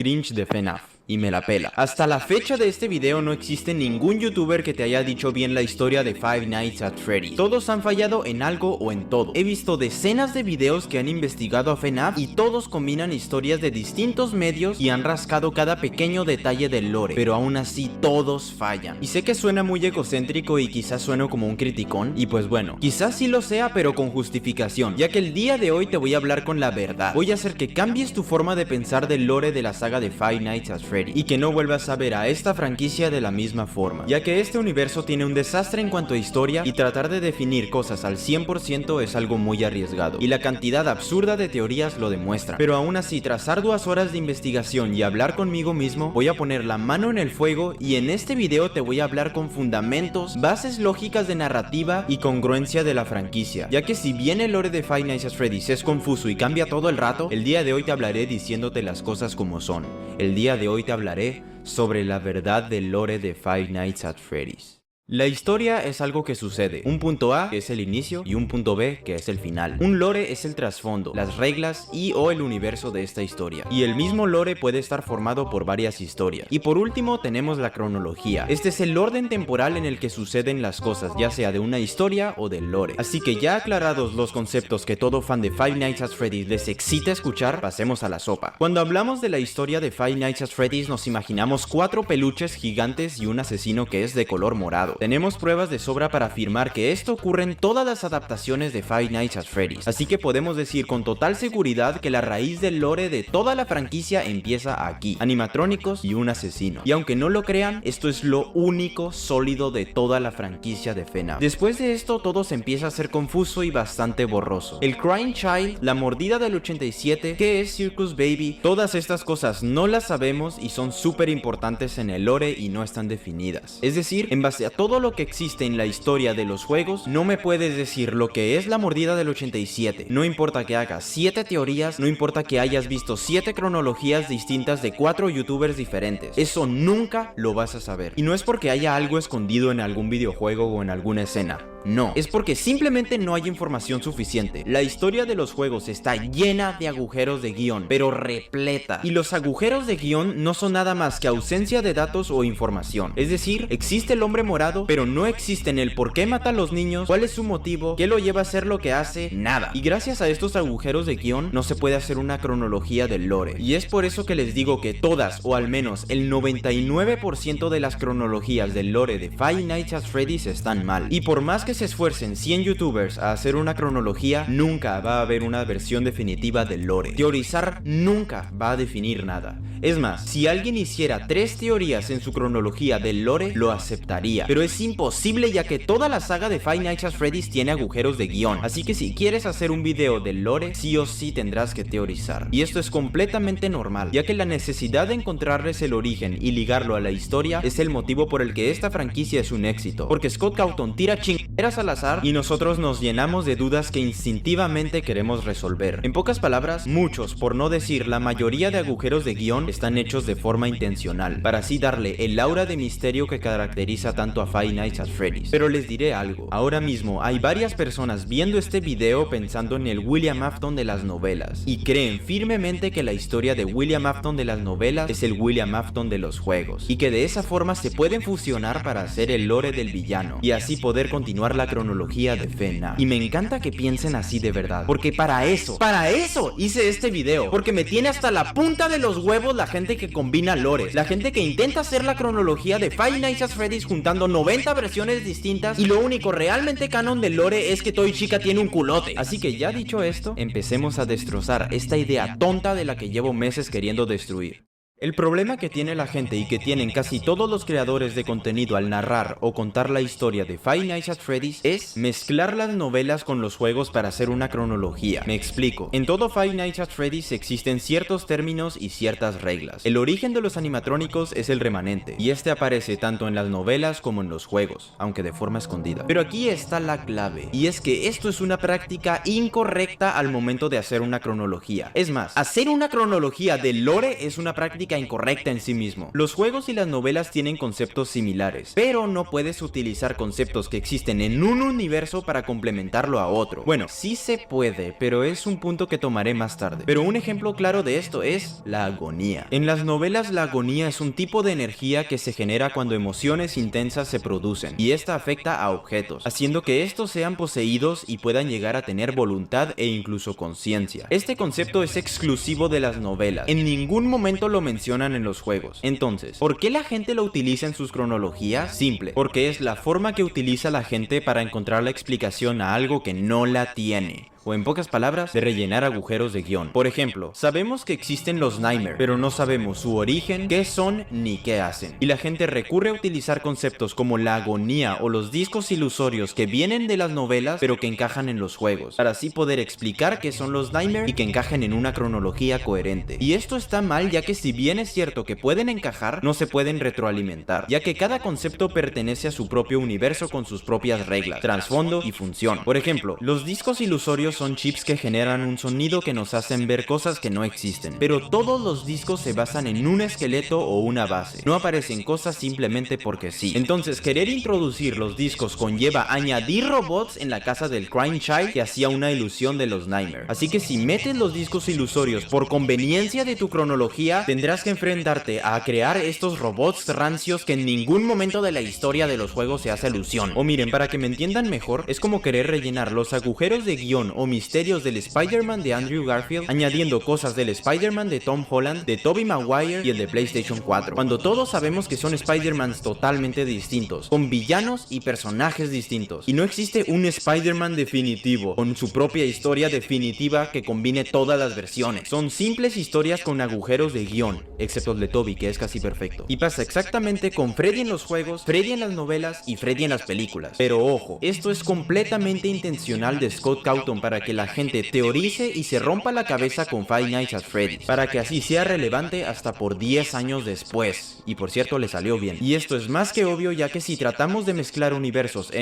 Cringe de FNAF. Y me la pela. Hasta la fecha de este video no existe ningún youtuber que te haya dicho bien la historia de Five Nights at Freddy's. Todos han fallado en algo o en todo. He visto decenas de videos que han investigado a FNAF y todos combinan historias de distintos medios y han rascado cada pequeño detalle del lore, pero aún así todos fallan. Y sé que suena muy egocéntrico y quizás sueno como un criticón, y pues bueno, quizás sí lo sea, pero con justificación, ya que el día de hoy te voy a hablar con la verdad. Voy a hacer que cambies tu forma de pensar del lore de la saga de Five Nights at Freddy's y que no vuelvas a ver a esta franquicia de la misma forma, ya que este universo tiene un desastre en cuanto a historia y tratar de definir cosas al 100% es algo muy arriesgado, y la cantidad absurda de teorías lo demuestra. Pero aún así, tras arduas horas de investigación y hablar conmigo mismo, voy a poner la mano en el fuego y en este video te voy a hablar con fundamentos, bases lógicas de narrativa y congruencia de la franquicia, ya que si bien el lore de Five Nights at Freddy's es confuso y cambia todo el rato, el día de hoy te hablaré diciéndote las cosas como son. El día de hoy te hablaré sobre la verdad del lore de Five Nights at Freddy's. La historia es algo que sucede, un punto A que es el inicio y un punto B que es el final. Un lore es el trasfondo, las reglas y o el universo de esta historia, y el mismo lore puede estar formado por varias historias. Y por último tenemos la cronología. Este es el orden temporal en el que suceden las cosas, ya sea de una historia o del lore. Así que ya aclarados los conceptos que todo fan de Five Nights at Freddy's les excita escuchar, pasemos a la sopa. Cuando hablamos de la historia de Five Nights at Freddy's nos imaginamos 4 peluches gigantes y un asesino que es de color morado. Tenemos pruebas de sobra para afirmar que esto ocurre en todas las adaptaciones de Five Nights at Freddy's, así que podemos decir con total seguridad que la raíz del lore de toda la franquicia empieza aquí, animatrónicos y un asesino. Y aunque no lo crean, esto es lo único sólido de toda la franquicia de FNAF. Después de esto todo se empieza a ser confuso y bastante borroso. El Crying Child, la mordida del 87, ¿qué es Circus Baby? Todas estas cosas no las sabemos y son súper importantes en el lore y no están definidas. Es decir, en base a todo lo que existe en la historia de los juegos, no me puedes decir lo que es la mordida del 87. No importa que hagas 7 teorías, no importa que hayas visto 7 cronologías distintas de 4 youtubers diferentes. Eso nunca lo vas a saber. Y no es porque haya algo escondido en algún videojuego o en alguna escena. No, es porque simplemente no hay información suficiente. La historia de los juegos está llena de agujeros de guión, pero repleta. Y los agujeros de guión no son nada más que ausencia de datos o información. Es decir, existe el hombre morado, pero no existen el por qué mata a los niños, cuál es su motivo, qué lo lleva a hacer lo que hace, nada. Y gracias a estos agujeros de guión no se puede hacer una cronología del lore. Y es por eso que les digo que todas, o al menos el 99% de las cronologías del lore de Five Nights at Freddy's están mal. Y por más que se esfuercen 100 youtubers a hacer una cronología, nunca va a haber una versión definitiva del lore. Teorizar nunca va a definir nada. Es más, si alguien hiciera 3 teorías en su cronología del lore, lo aceptaría. Pero es imposible ya que toda la saga de Five Nights at Freddy's tiene agujeros de guión. Así que si quieres hacer un video del lore, sí o sí tendrás que teorizar. Y esto es completamente normal, ya que la necesidad de encontrarles el origen y ligarlo a la historia es el motivo por el que esta franquicia es un éxito. Porque Scott Cawthon tira chingaderas al azar y nosotros nos llenamos de dudas que instintivamente queremos resolver. En pocas palabras, muchos, por no decir la mayoría de agujeros de guión, están hechos de forma intencional, para así darle el aura de misterio que caracteriza tanto a Five Nights at Freddy's. Pero les diré algo, ahora mismo hay varias personas viendo este video pensando en el William Afton de las novelas, y creen firmemente que la historia de William Afton de las novelas es el William Afton de los juegos, y que de esa forma se pueden fusionar para hacer el lore del villano, y así poder continuar la cronología de FNAF. Y me encanta que piensen así de verdad, porque para eso hice este video, porque me tiene hasta la punta de los huevos la gente que combina lores, la gente que intenta hacer la cronología de Five Nights at Freddy's juntando 90 versiones distintas y lo único realmente canon del lore es que Toy Chica tiene un culote. Así que ya dicho esto, empecemos a destrozar esta idea tonta de la que llevo meses queriendo destruir. El problema que tiene la gente y que tienen casi todos los creadores de contenido al narrar o contar la historia de Five Nights at Freddy's es mezclar las novelas con los juegos para hacer una cronología. Me explico. En todo Five Nights at Freddy's existen ciertos términos y ciertas reglas. El origen de los animatrónicos es el remanente, y este aparece tanto en las novelas como en los juegos, aunque de forma escondida. Pero aquí está la clave, y es que esto es una práctica incorrecta al momento de hacer una cronología. Es más, hacer una cronología del lore es una práctica lógica incorrecta en sí mismo. Los juegos y las novelas tienen conceptos similares, pero no puedes utilizar conceptos que existen en un universo para complementarlo a otro. Bueno, sí se puede, pero es un punto que tomaré más tarde. Pero un ejemplo claro de esto es la agonía. En las novelas, la agonía es un tipo de energía que se genera cuando emociones intensas se producen, y esta afecta a objetos, haciendo que estos sean poseídos y puedan llegar a tener voluntad e incluso conciencia. Este concepto es exclusivo de las novelas, en ningún momento lo mencionan en los juegos. Entonces, ¿por qué la gente lo utiliza en sus cronologías? Simple, porque es la forma que utiliza la gente para encontrar la explicación a algo que no la tiene. O en pocas palabras, de rellenar agujeros de guión. Por ejemplo, sabemos que existen los Nightmare, pero no sabemos su origen, qué son ni qué hacen. Y la gente recurre a utilizar conceptos como la agonía o los discos ilusorios que vienen de las novelas, pero que encajan en los juegos, para así poder explicar qué son los Nightmare y que encajen en una cronología coherente. Y esto está mal, ya que si bien es cierto que pueden encajar, no se pueden retroalimentar, ya que cada concepto pertenece a su propio universo con sus propias reglas, trasfondo y función. Por ejemplo, los discos ilusorios son chips que generan un sonido que nos hacen ver cosas que no existen, pero todos los discos se basan en un esqueleto o una base, no aparecen cosas simplemente porque sí. Entonces, querer introducir los discos conlleva añadir robots en la casa del Crying Child que hacía una ilusión de los Nightmare. Así que si metes los discos ilusorios por conveniencia de tu cronología, tendrás que enfrentarte a crear estos robots rancios que en ningún momento de la historia de los juegos se hace alusión. O miren, para que me entiendan mejor, es como querer rellenar los agujeros de guión o misterios del Spider-Man de Andrew Garfield añadiendo cosas del Spider-Man de Tom Holland, de Tobey Maguire y el de PlayStation 4, cuando todos sabemos que son Spider-Mans totalmente distintos, con villanos y personajes distintos, y no existe un Spider-Man definitivo, con su propia historia definitiva que combine todas las versiones. Son simples historias con agujeros de guión, excepto el de Tobey, que es casi perfecto. Y pasa exactamente con Freddy en los juegos, Freddy en las novelas y Freddy en las películas. Pero ojo, esto es completamente intencional de Scott Cawthon para que la gente teorice y se rompa la cabeza con Five Nights at Freddy's, para que así sea relevante hasta por 10 años después. Y por cierto, le salió bien. Y esto es más que obvio, ya que si tratamos de mezclar universos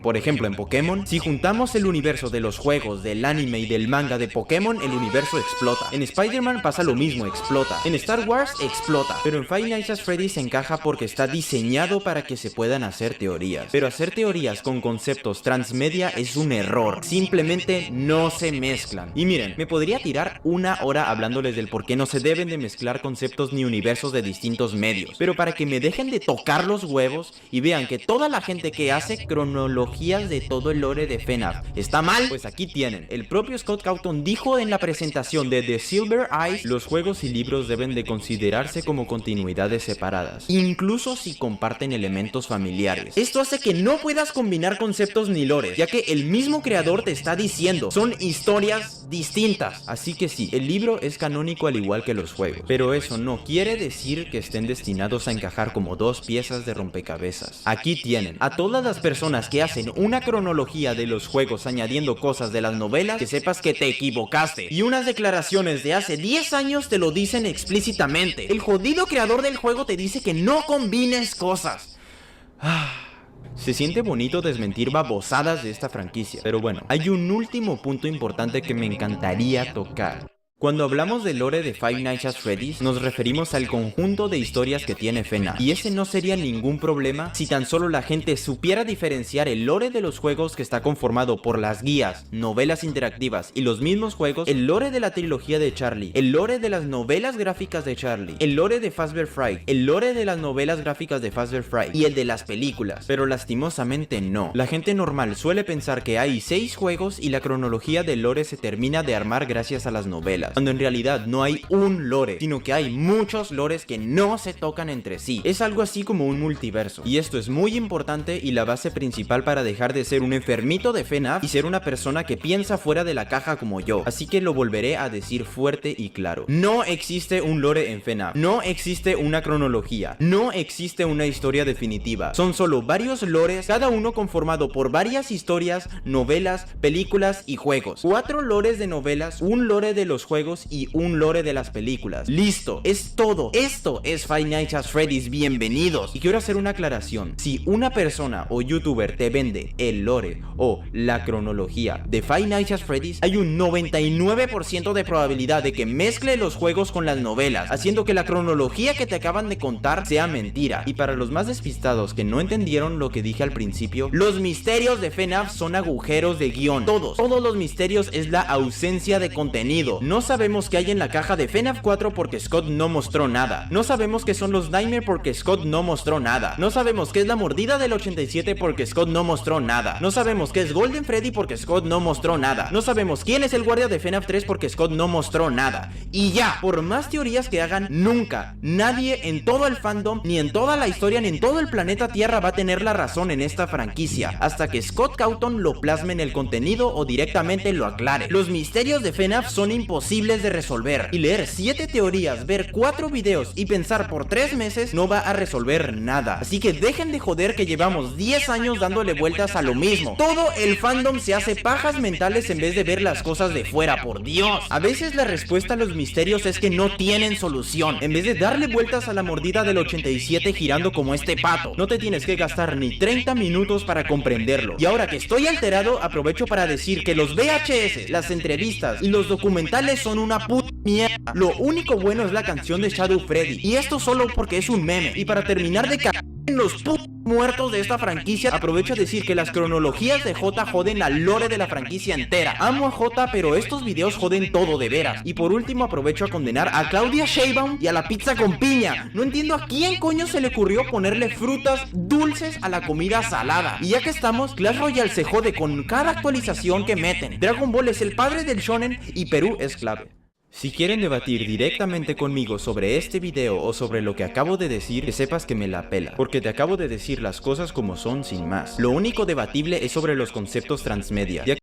por ejemplo en Pokémon, si juntamos el universo de los juegos, del anime y del manga de Pokémon, el universo explota. En Spider-Man pasa lo mismo, explota. En Star Wars explota. Pero en Five Nights at Freddy's se encaja porque está diseñado para que se puedan hacer teorías. Pero hacer teorías con conceptos transmedia es un error. Simplemente no se mezclan. Y miren, me podría tirar una hora hablándoles del por qué no se deben de mezclar conceptos ni universos de distintos medios, pero para que me dejen de tocar los huevos y vean que toda la gente que hace cronologías de todo el lore de FNAF está mal, pues aquí tienen. El propio Scott Cawthon dijo en la presentación de The Silver Eyes: los juegos y libros deben de considerarse como continuidades separadas, incluso si comparten elementos familiares. Esto hace que no puedas combinar conceptos ni lores, ya que el mismo creador te está diciendo, son historias distintas. Así que sí, el libro es canónico al igual que los juegos, pero eso no quiere decir que estén destinados a encajar como dos piezas de rompecabezas. Aquí tienen a todas las personas que hacen una cronología de los juegos añadiendo cosas de las novelas, que sepas que te equivocaste. Y unas declaraciones de hace 10 años te lo dicen explícitamente. El jodido creador del juego te dice que no combines cosas. Se siente bonito desmentir babosadas de esta franquicia, pero bueno, hay un último punto importante que me encantaría tocar. Cuando hablamos del lore de Five Nights at Freddy's, nos referimos al conjunto de historias que tiene FNAF, y ese no sería ningún problema si tan solo la gente supiera diferenciar el lore de los juegos, que está conformado por las guías, novelas interactivas y los mismos juegos, el lore de la trilogía de Charlie, el lore de las novelas gráficas de Charlie, el lore de Fazbear Fright, el lore de las novelas gráficas de Fazbear Fright y el de las películas. Pero lastimosamente no. La gente normal suele pensar que hay 6 juegos y la cronología del lore se termina de armar gracias a las novelas, cuando en realidad no hay un lore, sino que hay muchos lores que no se tocan entre sí. Es algo así como un multiverso, y esto es muy importante y la base principal para dejar de ser un enfermito de FNAF y ser una persona que piensa fuera de la caja como yo. Así que lo volveré a decir fuerte y claro: no existe un lore en FNAF, no existe una cronología, no existe una historia definitiva. Son solo varios lores, cada uno conformado por varias historias, novelas, películas y juegos. 4 lores de novelas, un lore de los juegos juegos y un lore de las películas. Listo, es todo. Esto es Five Nights at Freddy's, bienvenidos. Y quiero hacer una aclaración: si una persona o youtuber te vende el lore o la cronología de Five Nights at Freddy's, hay un 99% de probabilidad de que mezcle los juegos con las novelas, haciendo que la cronología que te acaban de contar sea mentira. Y para los más despistados que no entendieron lo que dije al principio, los misterios de FNAF son agujeros de guión. Todos los misterios es la ausencia de contenido. No sabemos qué hay en la caja de FNAF 4 porque Scott no mostró nada. No sabemos qué son los Nightmare porque Scott no mostró nada. No sabemos qué es la mordida del 87 porque Scott no mostró nada. No sabemos qué es Golden Freddy porque Scott no mostró nada. No sabemos quién es el guardia de FNAF 3 porque Scott no mostró nada. Y ya, por más teorías que hagan, nunca, nadie en todo el fandom, ni en toda la historia, ni en todo el planeta Tierra va a tener la razón en esta franquicia, hasta que Scott Cawthon lo plasme en el contenido o directamente lo aclare. Los misterios de FNAF son imposibles de resolver, y leer 7 teorías, ver 4 videos y pensar por 3 meses no va a resolver nada. Así que dejen de joder que llevamos 10 años dándole vueltas a lo mismo. Todo el fandom se hace pajas mentales en vez de ver las cosas de fuera, por Dios. A veces la respuesta a los misterios es que no tienen solución. En vez de darle vueltas a la mordida del 87 girando como este pato, no te tienes que gastar ni 30 minutos para comprenderlo. Y ahora que estoy alterado, aprovecho para decir que los VHS, las entrevistas y los documentales son una puta mierda. Lo único bueno es la canción de Shadow Freddy, y esto solo porque es un meme. Y para terminar de cagar en los putos muertos de esta franquicia, aprovecho a decir que las cronologías de J joden al lore de la franquicia entera. Amo a J, pero estos videos joden todo de veras. Y por último aprovecho a condenar a Claudia Sheinbaum y a la pizza con piña. No entiendo a quién coño se le ocurrió ponerle frutas dulces a la comida salada. Y ya que estamos, Clash Royale se jode con cada actualización que meten. Dragon Ball es el padre del shonen y Perú es clave. Si quieren debatir directamente conmigo sobre este video o sobre lo que acabo de decir, que sepas que me la pela, porque te acabo de decir las cosas como son sin más. Lo único debatible es sobre los conceptos transmedia,